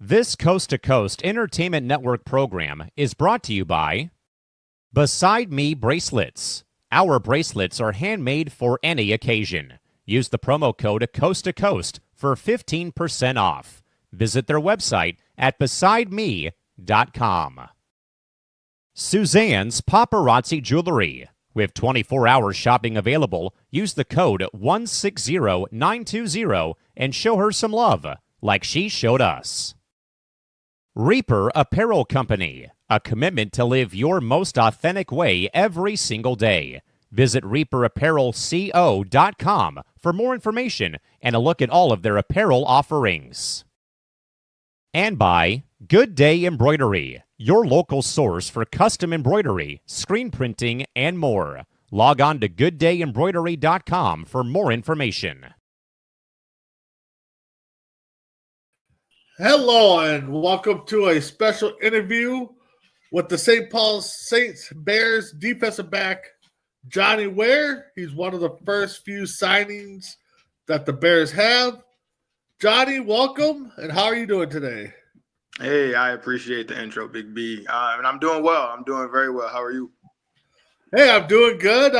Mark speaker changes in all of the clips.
Speaker 1: This Coast to Coast Entertainment Network program is brought to you by Beside Me Bracelets. Our bracelets are handmade for any occasion. Use the promo code Coast to Coast for 15% off. Visit their website at besideme.com. Suzanne's Paparazzi Jewelry. With 24-hour shopping available, use the code 160920 and show her some love, like she showed us. Reaper Apparel Company, a commitment to live your most authentic way every single day. Visit reaperapparelco.com for more information and a look at all of their apparel offerings. And by Good Day Embroidery, your local source for custom embroidery, screen printing, and more. Log on to gooddayembroidery.com for more information.
Speaker 2: Hello and welcome to a special interview with the St. Paul Saints Bears defensive back, Johnny Ware. He's one of the first few signings that the Bears have. Johnny, welcome, and how are you doing today?
Speaker 3: Hey, I appreciate the intro, Big B. And I'm doing well. I'm doing very well. How are you?
Speaker 2: Hey, I'm doing good.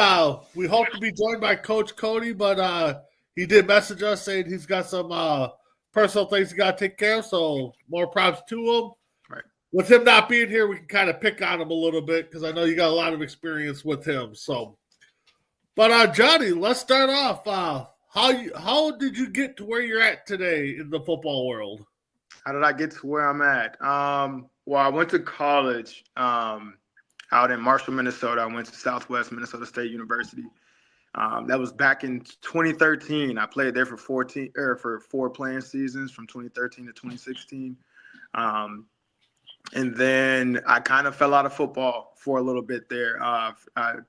Speaker 2: We hope to be joined by Coach Cody, but he did message us saying he's got some personal things he got to take care of, so more props to him.
Speaker 3: Right.
Speaker 2: With him not being here, we can kind of pick on him a little bit because I know you got a lot of experience with him. But Johnny, let's start off. How did you get to where you're at today in the football world?
Speaker 3: How did I get to where I'm at? Well, I went to college out in Marshall, Minnesota. I went to Southwest Minnesota State University. That was back in 2013. I played there for four playing seasons from 2013 to 2016. And then I kind of fell out of football for a little bit there. I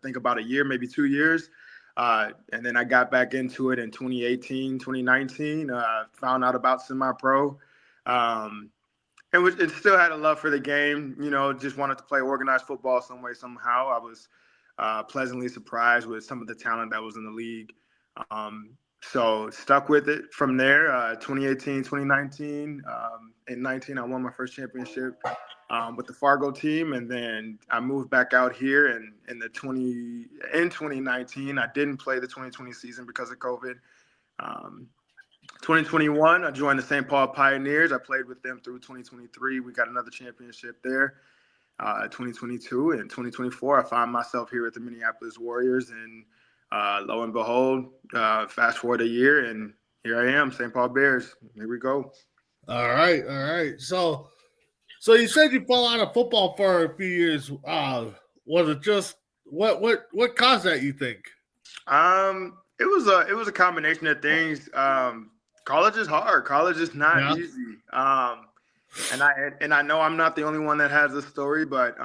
Speaker 3: think about a year, maybe 2 years. And then I got back into it in 2018, 2019. Found out about semi-pro. And still had a love for the game, just wanted to play organized football some way, somehow. I was pleasantly surprised with some of the talent that was in the league. So stuck with it from there, 2018, 2019. In 19, I won my first championship with the Fargo team. And then I moved back out here in 2019. I didn't play the 2020 season because of COVID. 2021, I joined the St. Paul Pioneers. I played with them through 2023. We got another championship there. 2022 and 2024, I find myself here at the Minneapolis Warriors, and lo and behold, fast forward a year, and here I am, St. Paul Bears. Here we go.
Speaker 2: All right. So you said you fell out of football for a few years. Was it just what caused that, you think?
Speaker 3: It was a combination of things. College is hard. College is not easy. And I know I'm not the only one that has this story, but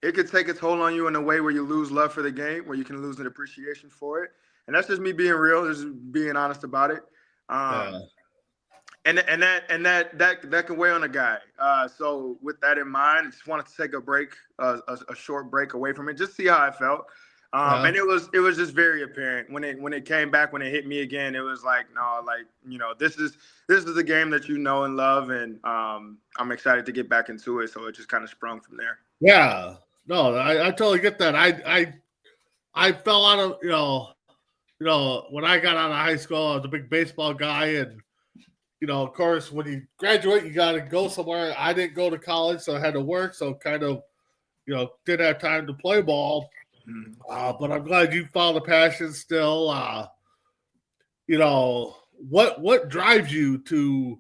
Speaker 3: it could take a toll on you in a way where you lose love for the game, where you can lose an appreciation for it. And that's just me being real, just being honest about it. And that can weigh on a guy. So with that in mind, I just wanted to take a break, a short break away from it, just see how I felt. And it was just very apparent when it came back, when it hit me again. It was like, no, this is the game that you know and love, and I'm excited to get back into it. So it just kind of sprung from there.
Speaker 2: Yeah, no, I totally get that. I fell out of when I got out of high school, I was a big baseball guy, and of course, when you graduate, you got to go somewhere. I didn't go to college, so I had to work, so kind of didn't have time to play ball. But I'm glad you found a passion still. What drives you to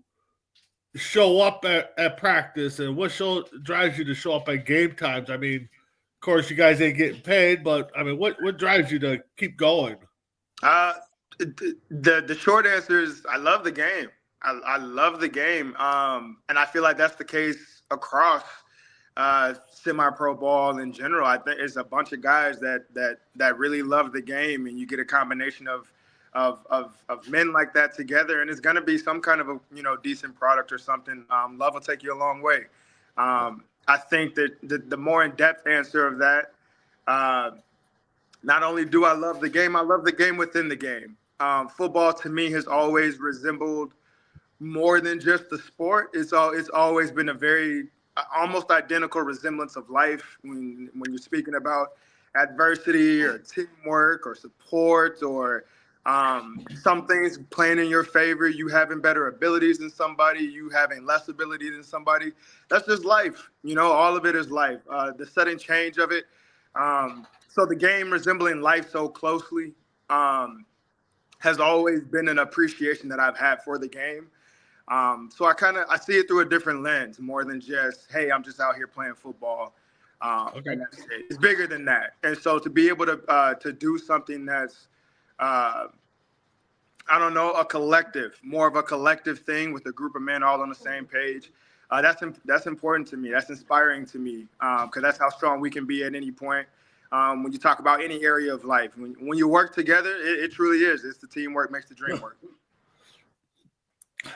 Speaker 2: show up at practice, and what drives you to show up at game times? I mean, of course, you guys ain't getting paid, but I mean, what drives you to keep going?
Speaker 3: The short answer is I love the game. I love the game, and I feel like that's the case across semi-pro ball in general. I think it's a bunch of guys that really love the game, and you get a combination of men like that together, and it's going to be some kind of a decent product or something. Love will take you a long way. I think that the more in-depth answer of that, not only do I love the game within the game. Football to me has always resembled more than just the sport. It's always been a very almost identical resemblance of life when you're speaking about adversity or teamwork or support or some things playing in your favor, you having better abilities than somebody, you having less ability than somebody. That's just life. All of it is life. The sudden change of it. So the game resembling life so closely has always been an appreciation that I've had for the game. So I see it through a different lens more than just, hey, I'm just out here playing football.
Speaker 2: Okay.
Speaker 3: And that's it. It's bigger than that. And so to be able to do something that's, I don't know, more of a collective thing with a group of men all on the same page. That's important to me. That's inspiring to me because that's how strong we can be at any point. When you talk about any area of life, when you work together, it truly is. It's the teamwork makes the dream work.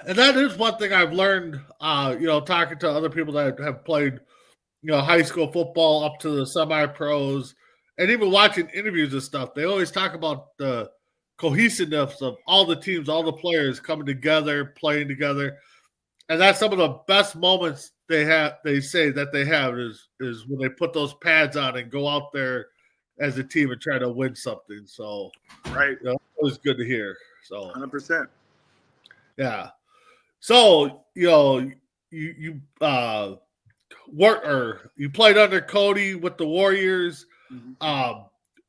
Speaker 2: And that is one thing I've learned, talking to other people that have played, high school football up to the semi-pros, and even watching interviews and stuff. They always talk about the cohesiveness of all the teams, all the players coming together, playing together, and that's some of the best moments they have. They say that they have is when they put those pads on and go out there as a team and try to win something. So,
Speaker 3: right,
Speaker 2: it's always good to hear. So,
Speaker 3: 100%.
Speaker 2: Yeah. So, you you played under Cody with the Warriors.
Speaker 3: Mm-hmm.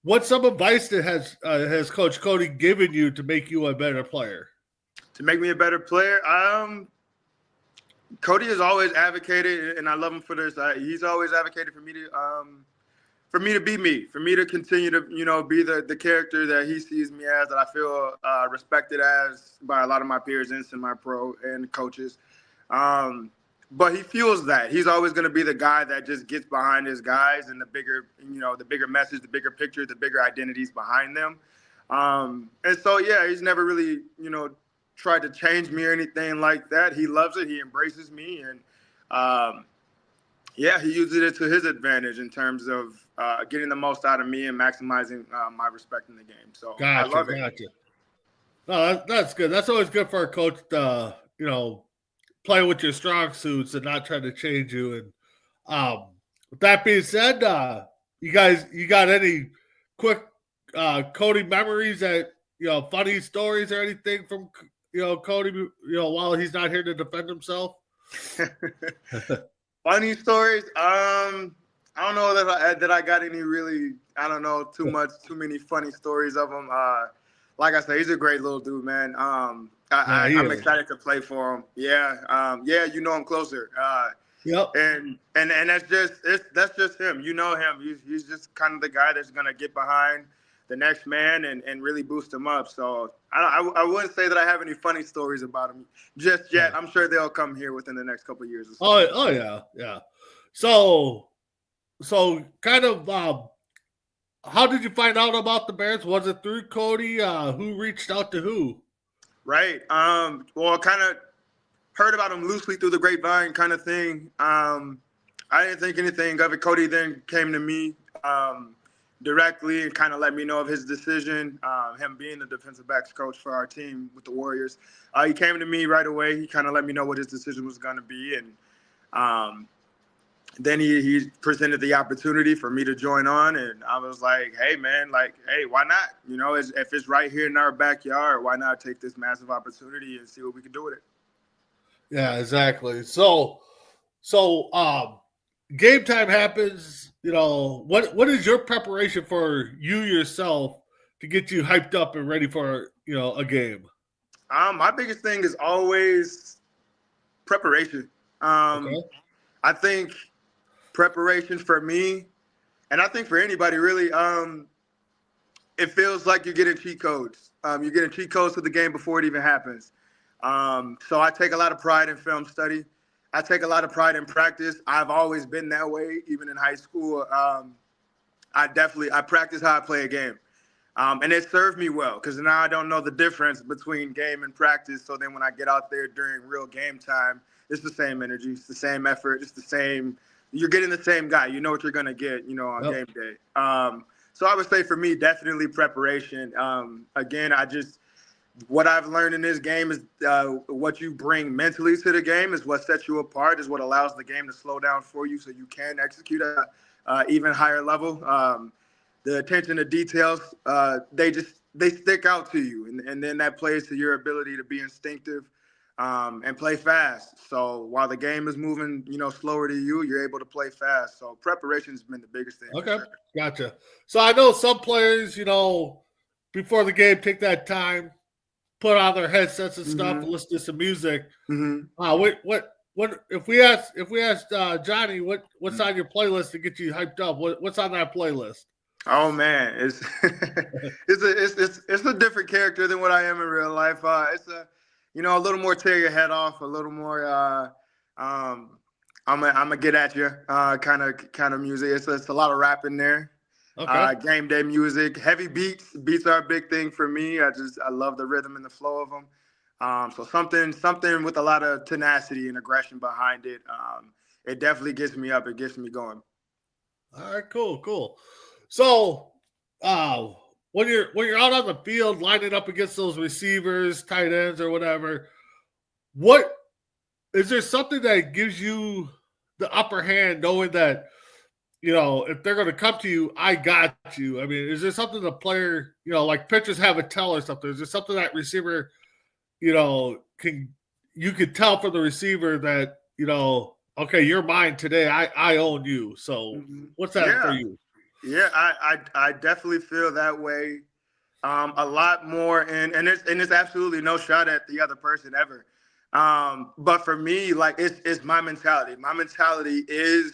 Speaker 2: What's some advice that has Coach Cody given you to make you a better player?
Speaker 3: To make me a better player, Cody has always advocated, and I love him for this. He's always advocated for me to be me, for me to continue to, be the character that he sees me as, that I feel respected as by a lot of my peers in semi-pro and coaches. But he fuels that. He's always going to be the guy that just gets behind his guys and the bigger message, the bigger picture, the bigger identities behind them. And so, yeah, he's never really, tried to change me or anything like that. He loves it. He embraces me. And, he uses it to his advantage in terms of getting the most out of me and maximizing my respect in the game. So I love it.
Speaker 2: Gotcha. No, that's good. That's always good for a coach to, play with your strong suits and not try to change you. And with that being said, you got any quick Cody memories that, funny stories or anything from, Cody, while he's not here to defend himself?
Speaker 3: Funny stories. I don't know that I got any really, I don't know, too many funny stories of him. Like I said, he's a great little dude, man. I'm excited to play for him. Yeah. Him closer.
Speaker 2: Yep.
Speaker 3: And that's just him. You know him. He's just kind of the guy that's gonna get behind the next man and really boost him up. So I wouldn't say that I have any funny stories about him just yet. I'm sure they'll come here within the next couple of years. Or so.
Speaker 2: Oh yeah. So kind of how did you find out about the Bears? Was it through Cody? Who reached out to who?
Speaker 3: Right. Well, kind of heard about him loosely through the grapevine kind of thing. I didn't think anything of it. Cody then came to me directly and kind of let me know of his decision, him being the defensive backs coach for our team with the Warriors. He came to me right away. He kind of let me know what his decision was going to be. And then he presented the opportunity for me to join on. And I was like, hey, man, why not? If it's right here in our backyard, why not take this massive opportunity and see what we can do with it?
Speaker 2: Yeah, exactly. So game time happens. What is your preparation for you yourself to get you hyped up and ready for, a game?
Speaker 3: My biggest thing is always preparation.
Speaker 2: Okay.
Speaker 3: I think preparation for me, and I think for anybody really, it feels like you're getting cheat codes. You're getting cheat codes to the game before it even happens. So I take a lot of pride in film study. I take a lot of pride in practice. I've always been that way, even in high school. I practice how I play a game. And it served me well because now I don't know the difference between game and practice. So then when I get out there during real game time, it's the same energy, it's the same effort, it's the same. You're getting the same guy. You know what you're going to get, on game day. So I would say for me, definitely preparation. Again, what I've learned in this game is what you bring mentally to the game is what sets you apart, is what allows the game to slow down for you so you can execute at an even higher level. The attention to details, they stick out to you, and then that plays to your ability to be instinctive and play fast. So while the game is moving, slower to you, you're able to play fast. So preparation has been the biggest thing.
Speaker 2: Okay, gotcha. So I know some players, before the game, take that time, put on their headsets and stuff, and listen to some music. What if we asked Johnny what's on your playlist to get you hyped up? What's on that playlist?
Speaker 3: Oh man, it's it's a different character than what I am in real life. It's a little more tear your head off, a little more I'm gonna get at you kind of music. It's a lot of rap in there. Okay. Game day music, heavy beats. Beats are a big thing for me. I love the rhythm and the flow of them. So something with a lot of tenacity and aggression behind it. It definitely gets me up. It gets me going.
Speaker 2: All right, cool. So, when you're out on the field lining up against those receivers, tight ends, or whatever, what is there something that gives you the upper hand, knowing that if they're going to come to you, I got you? I mean, is there something the player, like pitchers have a tell or something? Is there something that receiver, you could tell from the receiver that okay, you're mine today. I own you. So what's that for you?
Speaker 3: Yeah, I definitely feel that way a lot more, and it's absolutely no shot at the other person ever. But for me, like it's my mentality. My mentality is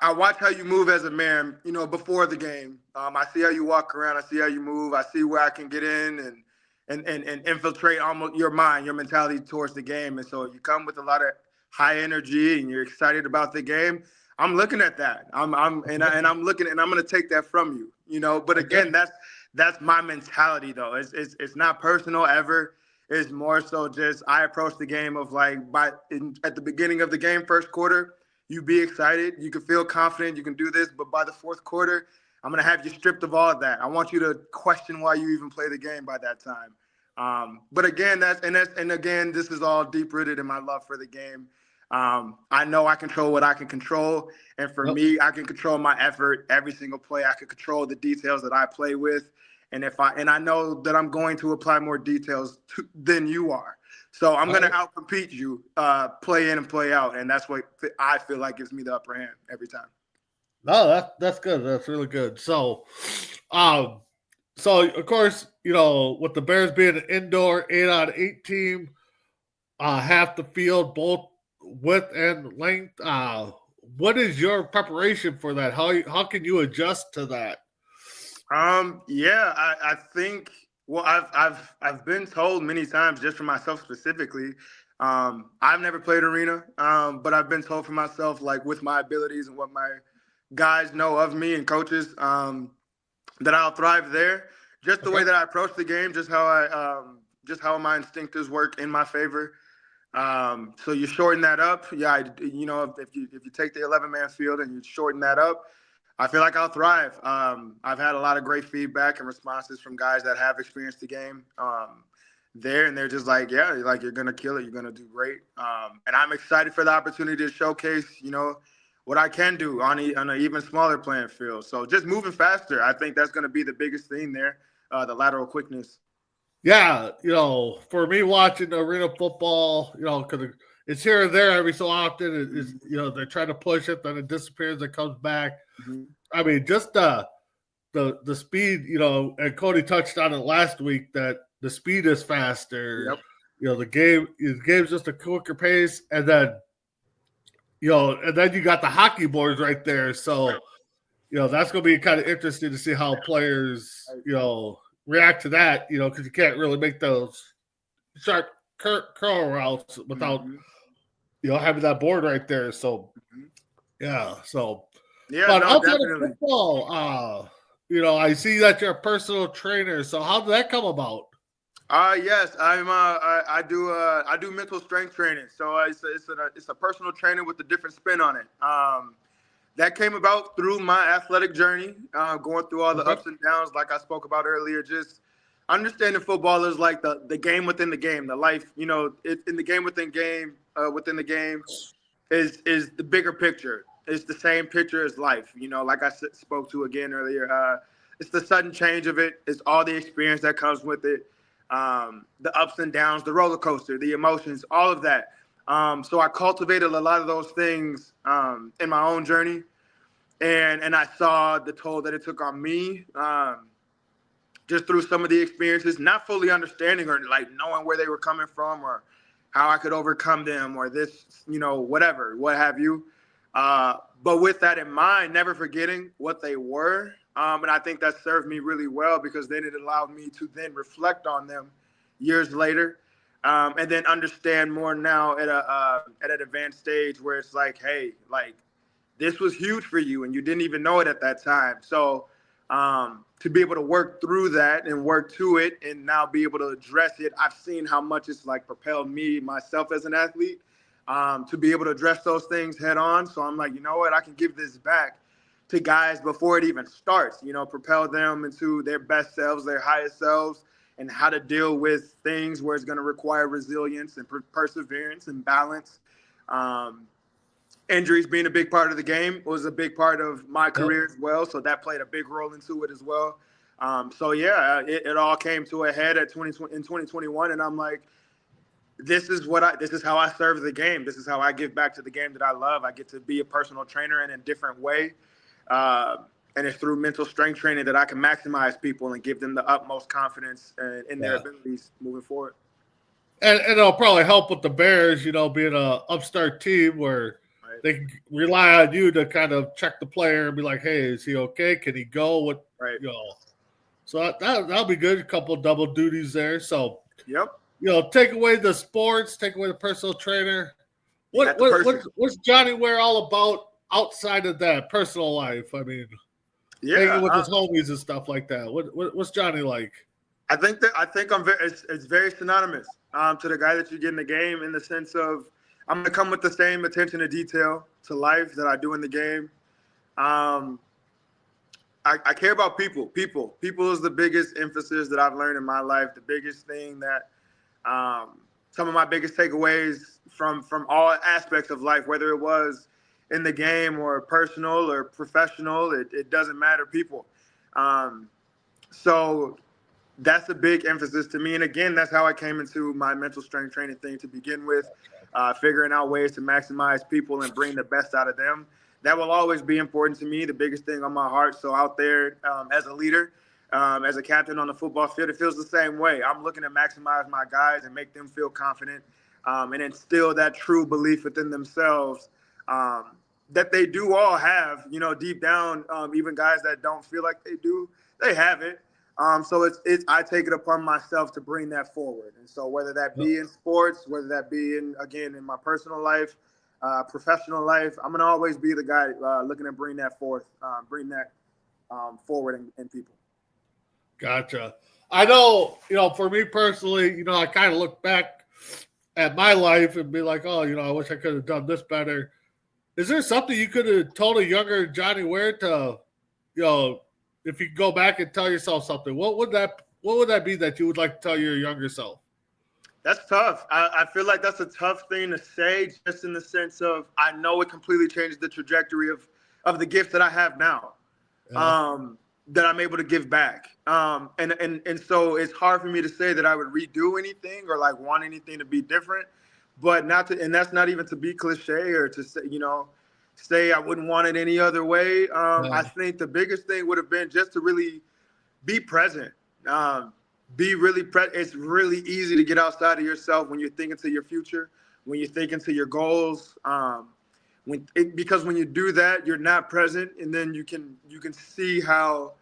Speaker 3: I watch how you move as a man, before the game. I see how you walk around. I see how you move. I see where I can get in and infiltrate almost your mind, your mentality towards the game. And so you come with a lot of high energy and you're excited about the game. I'm looking at that. I'm looking, and I'm going to take that from you, But again, that's my mentality, though. It's not personal ever. It's more so just I approach the game of like at the beginning of the game, first quarter, you be excited, you can feel confident, you can do this. But by the fourth quarter, I'm going to have you stripped of all of that. I want you to question why you even play the game by that time. But again, again, this is all deep rooted in my love for the game. I know I control what I can control. And for me, I can control my effort every single play. I can control the details that I play with. And I know that I'm going to apply more details than you are. So I'm going to outcompete you, play in and play out. And that's what I feel like gives me the upper hand every time.
Speaker 2: No, that's good. That's really good. So, of course, with the Bears being an indoor 8-on-8 team, half the field, both width and length, what is your preparation for that? How can you adjust to that?
Speaker 3: I think. Well, I've been told many times, just for myself specifically. I've never played arena, but I've been told for myself, like with my abilities and what my guys know of me and coaches, that I'll thrive there. Just the way that I approach the game, just how my instinctives work in my favor. So you shorten that up. Yeah, if you take the 11-man field and you shorten that up, I feel like I'll thrive. I've had a lot of great feedback and responses from guys that have experienced the game there, and they're just like, yeah, like you're gonna kill it, you're gonna do great. And I'm excited for the opportunity to showcase, what I can do on an even smaller playing field. So just moving faster, I think that's gonna be the biggest thing there, the lateral quickness.
Speaker 2: Yeah, for me watching arena football, because it's here and there every so often. It's, they're trying to push it, then it disappears, it comes back. Mm-hmm. I mean, just the speed, and Cody touched on it last week that the speed is faster. Yep. The game's just a quicker pace, and then you got the hockey boards right there. So, that's going to be kind of interesting to see how players, react to that, because you can't really make those sharp curl routes without, having that board right there. So, yeah. So, but outside of football, I see that you're a personal trainer. So, how did that come about?
Speaker 3: Yes, I do mental strength training. So it's a personal training with a different spin on it. That came about through my athletic journey, going through all the ups and downs, like I spoke about earlier. understanding football is like the game within the game, the life, in the game within the game is the bigger picture. It's the same picture as life, like I spoke to again earlier. It's the sudden change of it. It's all the experience that comes with it, the ups and downs, the roller coaster, the emotions, all of that. So I cultivated a lot of those things in my own journey, and I saw the toll that it took on me. Just through some of the experiences, not fully understanding or like knowing where they were coming from or how I could overcome them or this, whatever, what have you. But with that in mind, never forgetting what they were. And I think that served me really well because then it allowed me to then reflect on them years later. And then understand more now at an advanced stage where it's like, hey, like this was huge for you and you didn't even know it at that time. So to be able to work through that and work to it and now be able to address it, I've seen how much it's like propelled me, myself as an athlete, to be able to address those things head on. So I'm like, you know what, I can give this back to guys before it even starts, propel them into their best selves, their highest selves, and how to deal with things where it's going to require resilience and perseverance and balance. Injuries being a big part of the game was a big part of my career as well. So that played a big role into it as well. It all came to a head in 2021. And I'm like, this is how I serve the game. This is how I give back to the game that I love. I get to be a personal trainer in a different way. And it's through mental strength training that I can maximize people and give them the utmost confidence in their abilities moving forward.
Speaker 2: And it'll probably help with the Bears, being an upstart team where they can rely on you to kind of check the player and be like, hey, is he okay? Can he go? So that'll be good. A couple of double duties there. So, take away the sports, take away the personal trainer. What's Johnny Ware all about outside of that personal life? I mean, hanging with his homies and stuff like that. What's Johnny like?
Speaker 3: I think it's very synonymous to the guy that you get in the game in the sense of I'm going to come with the same attention to detail to life that I do in the game. I care about people. People is the biggest emphasis that I've learned in my life. The biggest thing that some of my biggest takeaways from all aspects of life, whether it was in the game or personal or professional, it doesn't matter. People. So that's a big emphasis to me. And again, that's how I came into my mental strength training thing to begin with, figuring out ways to maximize people and bring the best out of them. That will always be important to me, the biggest thing on my heart. So out there as a leader, as a captain on the football field, it feels the same way. I'm looking to maximize my guys and make them feel confident and instill that true belief within themselves that they do all have, deep down, even guys that don't feel like they do, they have it. So I take it upon myself to bring that forward. And so whether that be in sports, whether that be in my personal life, professional life, I'm going to always be the guy looking to bring that forward in people.
Speaker 2: Gotcha. I know, for me personally, I kind of look back at my life and be like, oh, I wish I could have done this better. Is there something you could have told a younger Johnny Ware to, if you go back and tell yourself something, what would that be that you would like to tell your younger self?
Speaker 3: That's tough. I feel like that's a tough thing to say, just in the sense of I know it completely changes the trajectory of the gift that I have now, that I'm able to give back. And so it's hard for me to say that I would redo anything or like want anything to be different, but and that's not even to be cliche or to say I wouldn't want it any other way. I think the biggest thing would have been just to really be present. Be really it's really easy to get outside of yourself when you're thinking to your future, when you're thinking to your goals. Because when you do that, you're not present, and then you can see how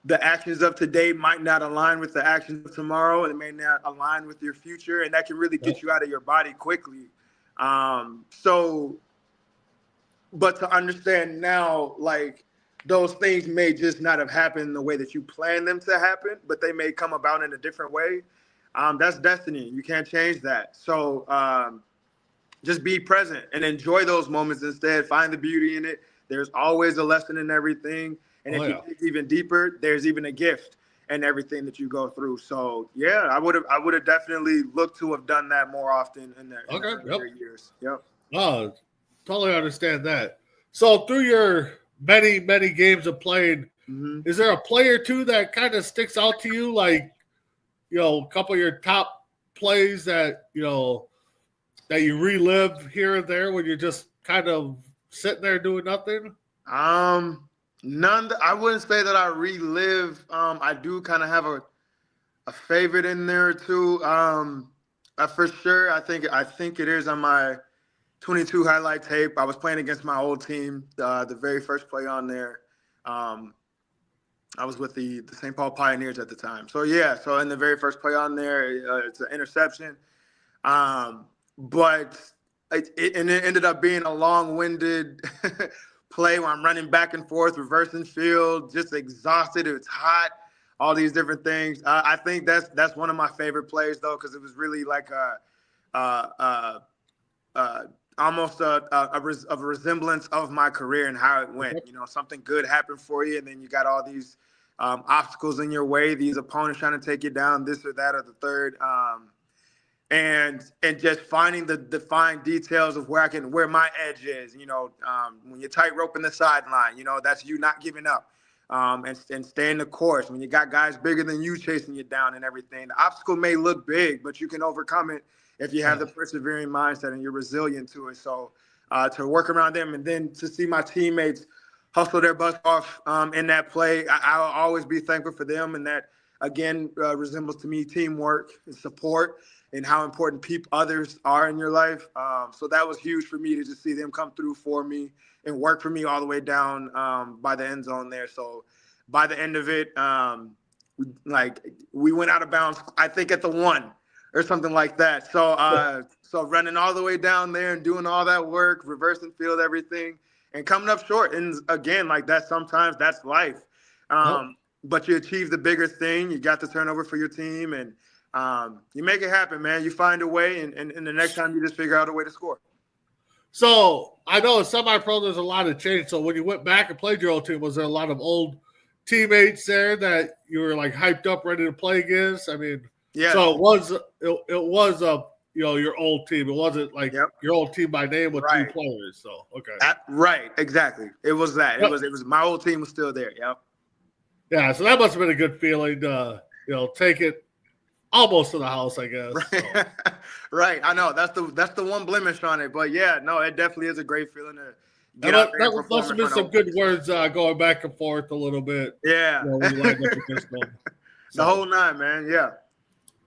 Speaker 3: the actions of today might not align with the actions of tomorrow, and it may not align with your future, and that can really get you out of your body quickly. But to understand now, like, those things may just not have happened the way that you planned them to happen, but they may come about in a different way. That's destiny. You can't change that. So just be present and enjoy those moments instead. Find the beauty in it. There's always a lesson in everything. And if you dig even deeper, there's even a gift. and everything that you go through. So yeah, I would have definitely looked to have done that more often in the earlier years. Yep.
Speaker 2: Oh, totally understand that. So through your many games of playing, is there a player too that kind of sticks out to you, like a couple of your top plays that that you relive here and there when you're just kind of sitting there doing nothing?
Speaker 3: None. I wouldn't say that I relive. I do kind of have a favorite in there too. For sure, I think it is on my 22 highlight tape. I was playing against my old team, the very first play on there. I was with the St. Paul Pioneers at the time. So yeah, so in the very first play on there, it's an interception. But it ended up being a long-winded play where I'm running back and forth, reversing field, just exhausted. It's hot, all these different things. I think that's one of my favorite plays though, because it was really like almost a resemblance of my career and how it went. Something good happened for you, and then you got all these obstacles in your way, these opponents trying to take you down, this or that or the third. And just finding the defined details of where my edge is, when you're tight roping the sideline, that's you not giving up, and staying the course. When you got guys bigger than you chasing you down and everything, the obstacle may look big, but you can overcome it if you have the persevering mindset and you're resilient to it. So to work around them, and then to see my teammates hustle their butts off in that play, I'll always be thankful for them. And that, again, resembles to me teamwork and support, and how important others are in your life. So that was huge for me to just see them come through for me and work for me all the way down by the end zone there. So by the end of it, we went out of bounds, I think at the 1 or something like that. So so running all the way down there and doing all that work, reversing field, everything, and coming up short. And again, like that, sometimes that's life. But you achieve the bigger thing. You got the turnover for your team, and you make it happen, man. You find a way, and the next time you just figure out a way to score.
Speaker 2: So I know in semi-pro there's a lot of change. So when you went back and played your old team, was there a lot of old teammates there that you were like hyped up, ready to play against? I mean,
Speaker 3: yeah.
Speaker 2: So it was your old team. It wasn't like your old team by name with two players. So okay,
Speaker 3: right, exactly. It was that. It was my old team was still there. Yep.
Speaker 2: Yeah, so that must have been a good feeling to take it almost to the house, I guess.
Speaker 3: Right.
Speaker 2: So.
Speaker 3: Right. I know that's the one blemish on it, but yeah, no, it definitely is a great feeling to get out there.
Speaker 2: That must have been some good words going back and forth a little bit.
Speaker 3: Yeah.
Speaker 2: When you lined up against them.
Speaker 3: The whole 9, man. Yeah.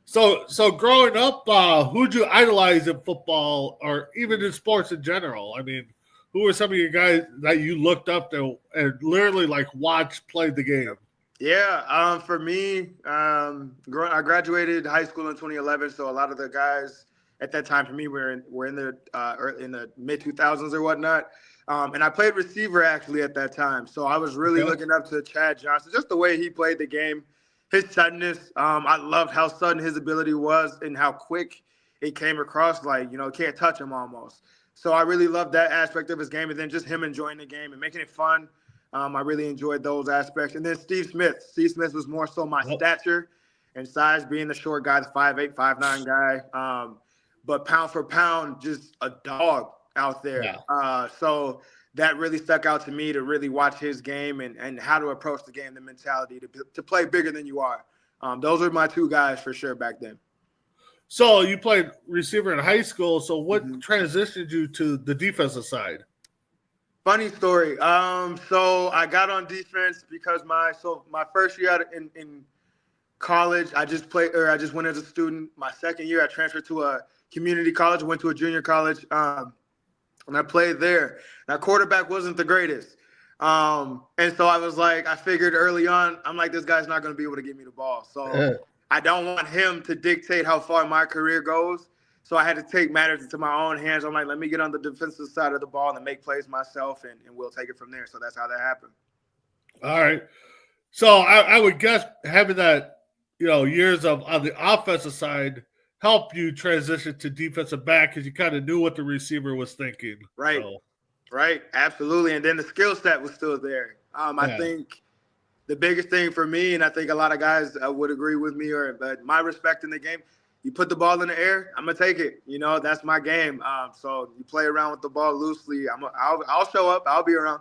Speaker 2: So growing up, who'd you idolize in football or even in sports in general? I mean, who were some of your guys that you looked up to and literally like watched play the game?
Speaker 3: Yeah, for me, I graduated high school in 2011, so a lot of the guys at that time for me were in the mid 2000s or whatnot, and I played receiver actually at that time. So I was really looking up to Chad Johnson, just the way he played the game, his suddenness. I loved how sudden his ability was and how quick it came across. Like can't touch him almost. So I really loved that aspect of his game, and then just him enjoying the game and making it fun. I really enjoyed those aspects. And then Steve Smith. Steve Smith was more so my stature and size, being the short guy, the 5'8", 5'9" guy. But pound for pound, just a dog out there. Yeah. So that really stuck out to me, to really watch his game and how to approach the game, the mentality to play bigger than you are. Those are my 2 guys for sure back then.
Speaker 2: So you played receiver in high school. So what transitioned you to the defensive side?
Speaker 3: Funny story. So I got on defense because my first year in college, I just went as a student. My second year, I transferred to a community college, went to a junior college, and I played there. Now, quarterback wasn't the greatest. And so I was like, I figured early on, I'm like, this guy's not going to be able to give me the ball. So I don't want him to dictate how far my career goes. So I had to take matters into my own hands. I'm like, let me get on the defensive side of the ball and make plays myself, and we'll take it from there. So that's how that happened.
Speaker 2: All right. So I would guess having that, years of on the offensive side help you transition to defensive back because you kind of knew what the receiver was thinking.
Speaker 3: Right.
Speaker 2: So.
Speaker 3: Right. Absolutely. And then the skill set was still there. I think the biggest thing for me, and I think a lot of guys would agree with me, but my respect in the game, you put the ball in the air, I'm gonna take it. You know, that's my game. So you play around with the ball loosely. I'll show up. I'll be around.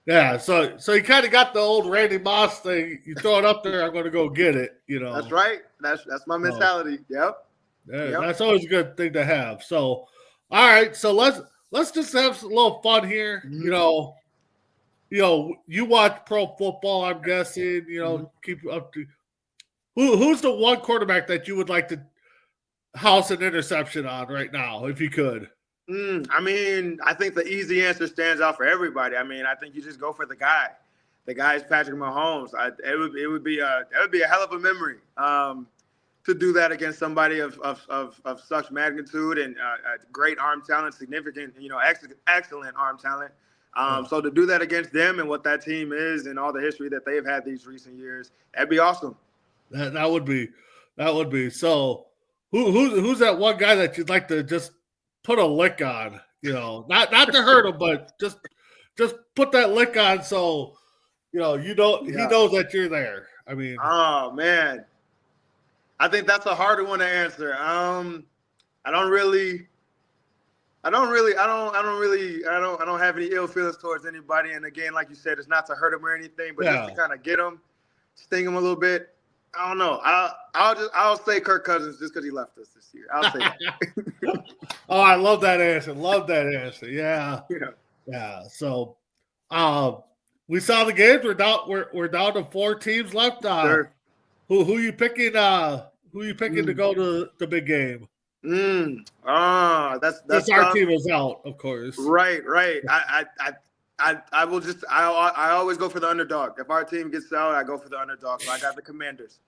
Speaker 2: Yeah, so you kind of got the old Randy Moss thing. You throw it up there, I'm going to go get it. You know,
Speaker 3: that's right. That's my mentality. Yep.
Speaker 2: That's always a good thing to have. So, all right, so let's just have a little fun here.
Speaker 3: Mm-hmm.
Speaker 2: You know, you watch pro football, I'm guessing. You know, keep up to who's the one quarterback that you would like to house an interception on right now, if you could.
Speaker 3: I mean, I think the easy answer stands out for everybody. I mean, I think you just go for the guy. The guy is Patrick Mahomes. It would be a hell of a memory to do that against somebody of such magnitude and great arm talent, significant, excellent arm talent. So to do that against them and what that team is and all the history that they've had these recent years, that'd be awesome.
Speaker 2: That would be. So who's that one guy that you'd like to just put a lick on, you know, not to hurt him, but just put that lick on so he knows that you're there. I mean,
Speaker 3: oh man, I think that's a harder one to answer. I don't have any ill feelings towards anybody. And again, like you said, it's not to hurt them or anything, but just to kind of get them, sting them a little bit. I don't know. I'll say Kirk Cousins just because he left us this year. I'll say that.
Speaker 2: Oh, I love that answer. Yeah. So, we saw the games. We're down to 4 teams left.
Speaker 3: Sure.
Speaker 2: Who you picking? Who you picking to go to the big game?
Speaker 3: That's
Speaker 2: our team is out, of course.
Speaker 3: Right. I will just I always go for the underdog. If our team gets out, I go for the underdog. So I got the Commanders.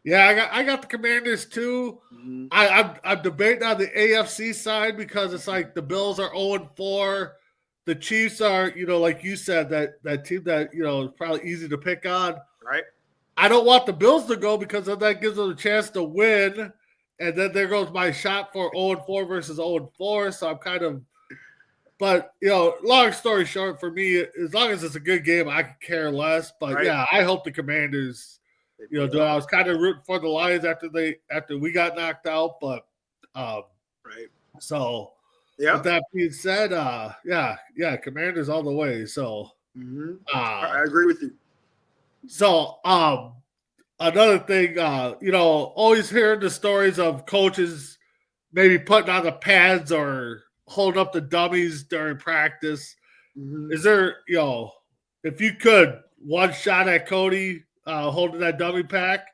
Speaker 2: Yeah, I got the Commanders too. Mm-hmm. I'm debating on the AFC side because it's like the Bills are 0-4. The Chiefs are, like you said, that team that, is probably easy to pick on.
Speaker 3: Right.
Speaker 2: I don't want the Bills to go because that gives them a chance to win. And then there goes my shot for 0-4 versus 0-4. So I'm kind of – but, long story short, for me, as long as it's a good game, I could care less. But, right. Yeah, I hope the Commanders – do I was kind of rooting for the Lions after we got knocked out, but
Speaker 3: right.
Speaker 2: So
Speaker 3: yeah.
Speaker 2: With that being said, Commanders all the way. So
Speaker 3: I agree with you.
Speaker 2: So another thing, always hearing the stories of coaches maybe putting on the pads or holding up the dummies during practice. Mm-hmm. Is there, if you could, one shot at Cody holding that dummy pack?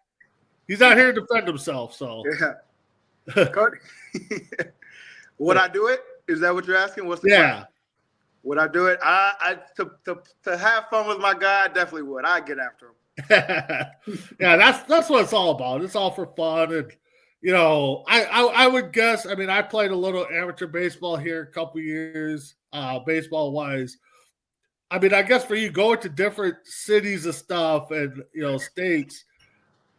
Speaker 2: He's not here to defend himself, so.
Speaker 3: Yeah. Cody, would I do it? Is that what you're asking? What's the question? Would I do it? To have fun with my guy, I definitely would. I'd get after him.
Speaker 2: Yeah, that's what it's all about. It's all for fun. And, I would guess, I played a little amateur baseball here a couple years, baseball-wise. I guess for you going to different cities and stuff and, states,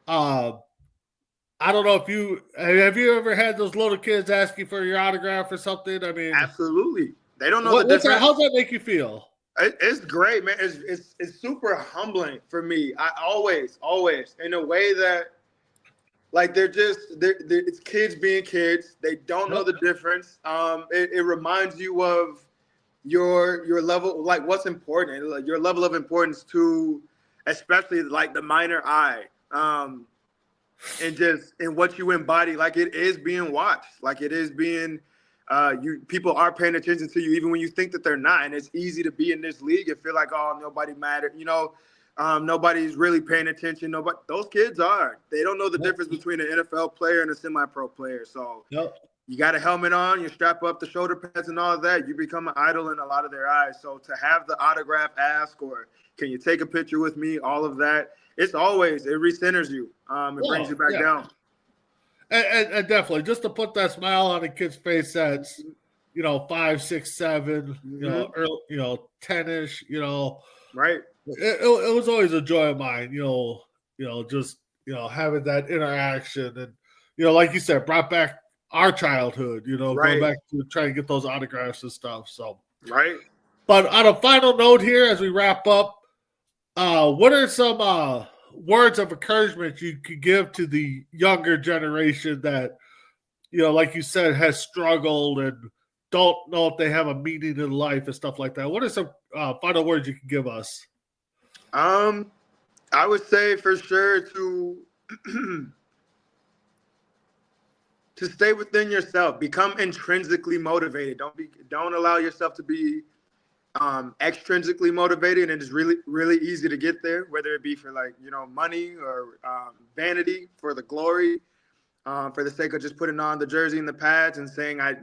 Speaker 2: I don't know if have you ever had those little kids ask you for your autograph or something?
Speaker 3: Absolutely. They don't know the difference.
Speaker 2: How's that make you feel?
Speaker 3: It's great, man. It's super humbling for me. I always, in a way that, like, it's kids being kids. They don't know the difference. It reminds you of your level, like what's important, like your level of importance to, especially like the minor eye, and just in what you embody. Like, it is being watched, like it is being, people are paying attention to you even when you think that they're not. And it's easy to be in this league and feel like, oh, nobody mattered, nobody's really paying attention. Those kids are. They don't know the difference between an NFL player and a semi-pro player. So you got a helmet on, you strap up the shoulder pads and all of that, you become an idol in a lot of their eyes. So to have the autograph ask, or can you take a picture with me, all of that, it recenters you. It brings you back down.
Speaker 2: And definitely, just to put that smile on a kid's face that's, 5, 6, 7, 10-ish,
Speaker 3: Right.
Speaker 2: It was always a joy of mine, just, having that interaction and, like you said, brought back our childhood, going back to try to get those autographs and stuff. So,
Speaker 3: right.
Speaker 2: But on a final note here, as we wrap up, What are some words of encouragement you could give to the younger generation that, like you said, has struggled and don't know if they have a meaning in life and stuff like that? What are some final words you can give us?
Speaker 3: I would say for sure to to stay within yourself, become intrinsically motivated. Don't allow yourself to be extrinsically motivated, and it's really easy to get there, whether it be for money or vanity, for the glory, for the sake of just putting on the jersey and the pads and saying I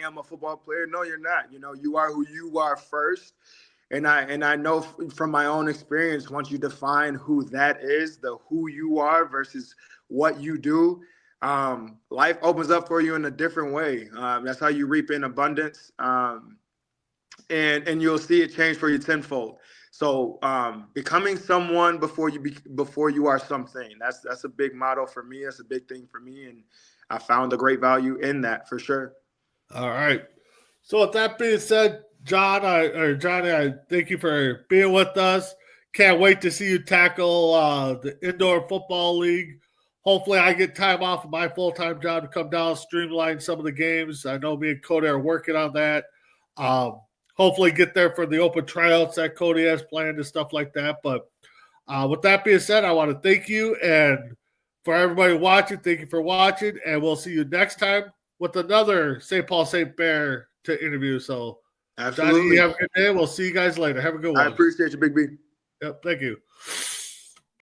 Speaker 3: am a football player. No, you're not. You are who you are first. And I know from my own experience, once you define who that is, the who you are versus what you do, life opens up for you in a different way. That's how you reap in abundance. And you'll see it change for you tenfold. So becoming someone before you are something. That's a big motto for me. That's a big thing for me, and I found a great value in that for sure.
Speaker 2: All right. So with that being said, Johnny, I thank you for being with us. Can't wait to see you tackle the indoor football league. Hopefully, I get time off of my full-time job to come down, streamline some of the games. I know me and Cody are working on that. Hopefully get there for the open tryouts that Cody has planned and stuff like that. But with that being said, I want to thank you. And for everybody watching, thank you for watching. And we'll see you next time with another St. Paul St. Bear to interview. So,
Speaker 3: absolutely.
Speaker 2: Johnny, you have a good day. We'll see you guys later. Have a good one.
Speaker 3: I appreciate you, Big B.
Speaker 2: Yep, thank you.